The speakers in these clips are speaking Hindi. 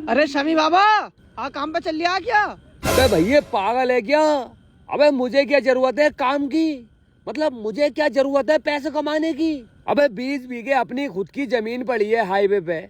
अरे शमी बाबा, काम पे चल लिया क्या? अबे भैया पागल है क्या? अबे मुझे क्या जरूरत है काम की? मतलब मुझे क्या जरूरत है पैसे कमाने की? अबे 20 बीघे अपनी खुद की जमीन पड़ी है हाईवे पे।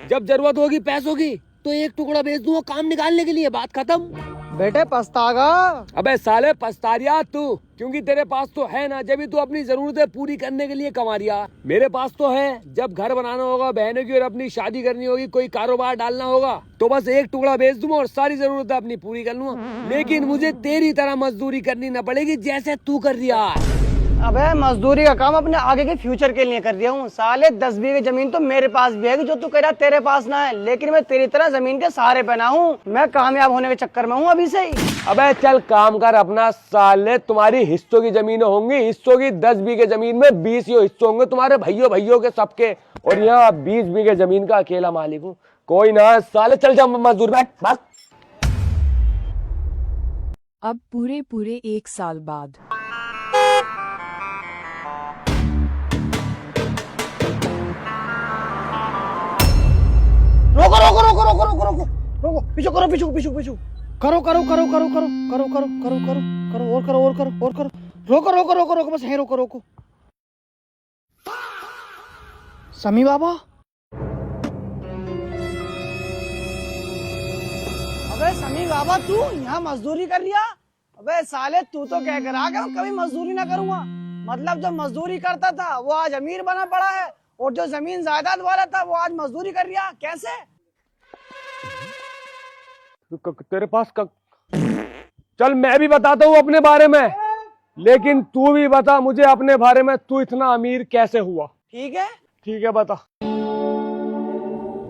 जब जरूरत होगी पैसों की तो एक टुकड़ा बेच दूंगा काम निकालने के लिए, बात खत्म। बेटे पछतागा। अबे साले पछतारिया तू, क्योंकि तेरे पास तो है ना, जब भी तू अपनी जरूरतें पूरी करने के लिए कमा रिया। मेरे पास तो है, जब घर बनाना होगा बहनों की और अपनी शादी करनी होगी, कोई कारोबार डालना होगा तो बस एक टुकड़ा बेच दूंगा और सारी जरूरतें अपनी पूरी कर लूंगा। लेकिन मुझे तेरी तरह मजदूरी करनी न पड़ेगी जैसे तू कर रिया है। अबे मजदूरी का काम अपने आगे के फ्यूचर के लिए कर रहा हूँ। साले 10 बीघे जमीन तो मेरे पास भी है जो तू कह रहा तेरे पास ना है, लेकिन मैं तेरी तरह जमीन के सहारे पे ना हूँ। मैं कामयाब होने के चक्कर में हूँ अभी से ही। अबे चल काम कर अपना। साले तुम्हारी हिस्सों की जमीनें होंगी, हिस्सों की 10 बीघे जमीन में 20 हिस्से होंगे तुम्हारे भैयों के सबके, और यहाँ 20 बीघे जमीन का अकेला मालिक हूँ। कोई ना साले, चल जा मजदूर बैठ बस। अब पूरे 1 साल बाद। रोको रोको रोको रोको रोको रोको रोको, पीछू करो, पीछू पीछू पीछू करो करो करो करो करो करो करो करो करो करो और करो और करो और करो। रोको रोको रोको रोको, बस है रोको रोको। समी बाबा, अबे समी बाबा तू यहाँ मजदूरी कर रिया? अबे साले तू तो कह कर आ गया कभी मजदूरी ना करूंगा। मतलब जो मजदूरी करता था वो आज अमीर बना पड़ा है, और जो जमीन जायदाद वाला था वो आज मजदूरी कर रिया। कैसे? तेरे पास चल मैं भी बताता हूँ अपने बारे में, लेकिन तू भी बता मुझे अपने बारे में, तू इतना अमीर कैसे हुआ? ठीक है। ठीक है बता।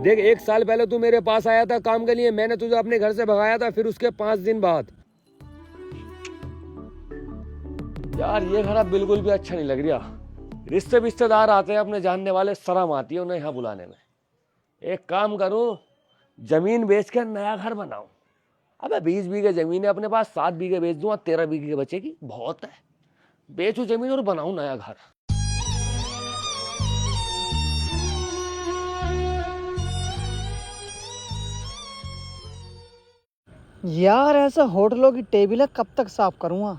देख 1 साल पहले तू मेरे पास आया था काम के लिए, मैंने तुझे अपने घर से भगाया था, फिर उसके 5 दिन बाद। यार ये घर अब बिल्कुल भी अच्छा नहीं लग रहा। रिश्तेदार आते हैं अपने जानने वाले, शर्म आती है उन्हें यहाँ बुलाने में। एक काम करूं, जमीन बेच कर नया घर बनाऊं। अबे 20 बीघे जमीन है अपने पास, 7 बीघे बेच दूंगा, 13 बीघे बचेगी, बहुत है। बेचू जमीन और बनाऊं नया घर। यार ऐसा होटलों की टेबल कब तक साफ करूंगा?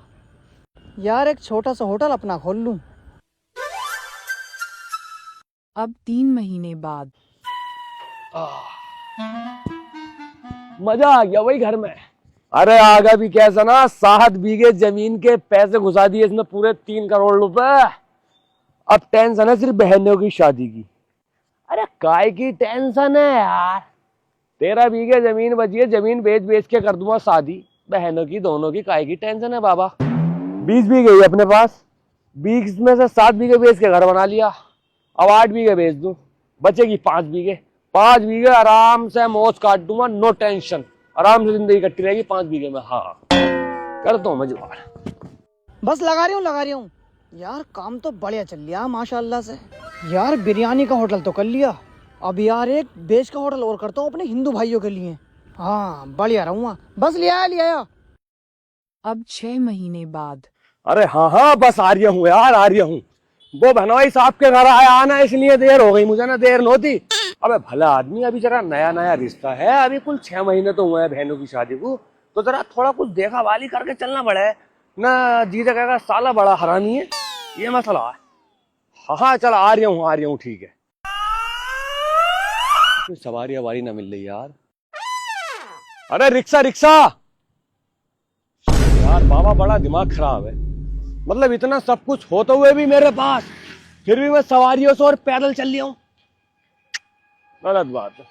यार एक छोटा सा होटल अपना खोल लूं। अब 3 महीने बाद। मजा आ गया वही घर में। अरे आगा भी कैसा ना, 7 बीघे जमीन के पैसे घुसा दिए इसमें, पूरे 3 करोड़ रुपए। अब टेंशन है सिर्फ बहनों की शादी की। अरे काय की टेंशन है यार, 13 बीघे जमीन बची है, जमीन बेच बेच के कर दूंगा शादी बहनों की, दोनों की। काय की टेंशन है बाबा? 20 बीघे ही अपने पास, 20 में से 7 बीघे बेच के घर बना लिया। अब 8 बीघे बेच दूं, बचेगी 5 बीघे। 5 बीघे आराम से मौज काट दूंगा, नो टेंशन, आराम से जिंदगी कटती रहेगी 5 बीघे में। हाँ करता हूँ मैं जुगाड़। बस लगा रही हूँ। यार काम तो बढ़िया चल लिया माशाल्लाह से। यार बिरयानी का होटल तो कर लिया, अब यार एक वेज का होटल और करता हूँ अपने हिंदू भाइयों के लिए। हाँ बढ़िया रहूंगा। बस लिया। अब 6 महीने बाद। अरे हाँ बस आ रही हूँ यार, आ रही हूँ। वो बहनोई साहब के घर आया आना, इसलिए देर हो गई मुझे, ना देर नहोती। अबे भला आदमी, अभी जरा नया रिश्ता है, अभी कुल 6 महीने तो हुए हैं बहनों की शादी को, तो जरा थोड़ा कुछ देखा वाली करके चलना पड़े ना। जीजा कहेगा साला बड़ा हरामी है, ये मसला है। हाँ चल आ रही हूँ ठीक है। कोई सवारी ना मिल रही यार। अरे रिक्शा यार, बाबा बड़ा दिमाग खराब है। मतलब इतना सब कुछ होते हुए भी मेरे पास, फिर भी मैं सवारियों से और पैदल चल लिया हूं, गलत बात है।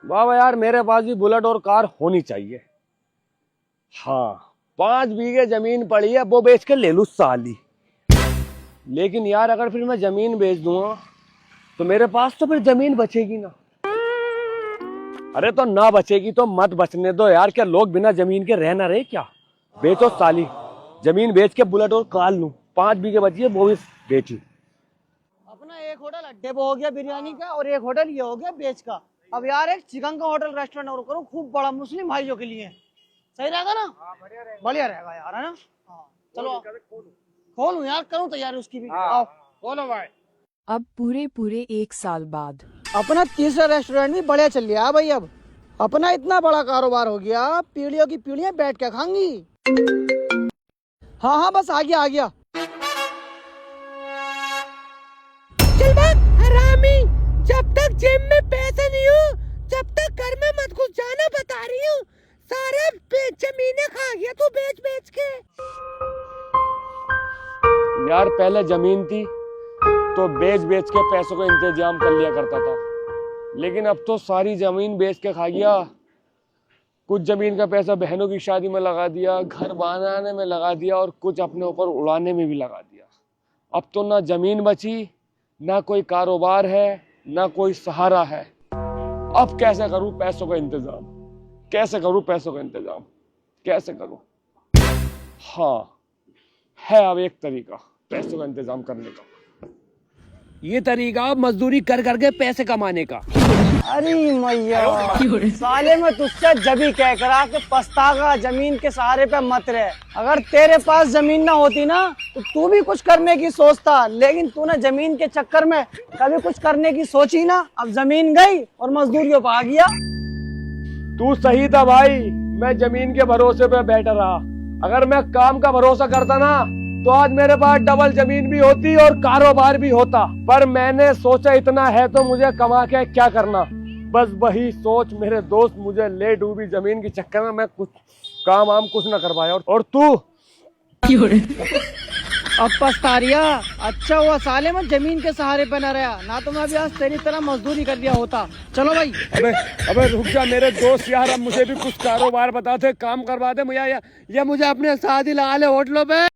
बाबा यार मेरे पास भी बुलेट और कार होनी चाहिए। हाँ 5 बीघे जमीन पड़ी है, वो बेच के ले लूं साली। लेकिन यार अगर फिर मैं जमीन बेच दूंगा तो मेरे पास तो फिर जमीन बचेगी ना। अरे तो ना बचेगी तो मत बचने दो यार, क्या लोग बिना जमीन के रह ना रहे क्या? बेचो साली, जमीन बेच के बुलेट और कार लूं। 5 बीघे बची है वो भी बेचू। अपना एक होटल अड्डे पे हो गया बिरयानी का, और एक होटल ये हो गया वेज का। अब यार एक चिकन का होटल रेस्टोरेंट और करूँ, खूब बड़ा, मुस्लिम भाइयों के लिए। सही रहेगा ना? बढ़िया रहेगा यार, है ना? हाँ चलो खोलूं यार, करूँ तैयारी उसकी भी। आओ खोलो भाई। अब पूरे 1 साल बाद। अपना तीसरा रेस्टोरेंट भी बढ़िया चल रहा है भाई। अब अपना इतना बड़ा कारोबार हो गया, पीढ़ियों की पीढ़ियां बैठ के खाएंगी। हाँ हाँ बस आ गया आ गया। चल भाग हरामी, जब तक जेब में पैसे नहीं हो जब तक घर में मत घुस जाना, बता रही हूँ। सारे जमीनें खा गया तू बेच बेच के। यार पहले जमीन थी तो बेच बेच के पैसों का इंतजाम कर लिया करता था, लेकिन अब तो सारी जमीन बेच के खा गया। कुछ जमीन का पैसा बहनों की शादी में लगा दिया, घर बनाने में लगा दिया और कुछ अपने ऊपर उड़ाने में भी लगा दिया। अब तो ना जमीन बची, ना कोई कारोबार है, ना कोई सहारा है। अब कैसे करूं पैसों का इंतजाम, कैसे करूं पैसों का इंतजाम, कैसे करूं? हाँ है अब एक तरीका पैसों का इंतजाम करने का। ये तरीका मजदूरी कर करके पैसे कमाने का। अरे मैया साले में तुझसे जभी कह करा के पछतागा, जमीन के सहारे पे मत रहे। अगर तेरे पास जमीन ना होती ना तो तू भी कुछ करने की सोचता, लेकिन तूने जमीन के चक्कर में कभी कुछ करने की सोची ना। अब जमीन गई और मजदूरियों पे आ गया। तू सही था भाई, मैं जमीन के भरोसे पे बैठा रहा। अगर मैं काम का भरोसा करता ना तो आज मेरे पास डबल जमीन भी होती और कारोबार भी होता। पर मैंने सोचा इतना है तो मुझे कमा के क्या करना, बस वही सोच मेरे दोस्त मुझे ले डूबी जमीन के चक्कर में। मैं कुछ काम आम कुछ ना कर पाया। और तू अब पछता रिया। अच्छा हुआ साले में जमीन के सहारे पे न रहा, ना तो मैं भी आज तेरी तरह मजदूरी कर दिया होता। चलो भाई। अबे रुक जा मेरे दोस्त यार, अब मुझे भी कुछ कारोबार बता दे, काम करवा दे मुझे, या मुझे अपने साथ ही लगा ले होटलों पे।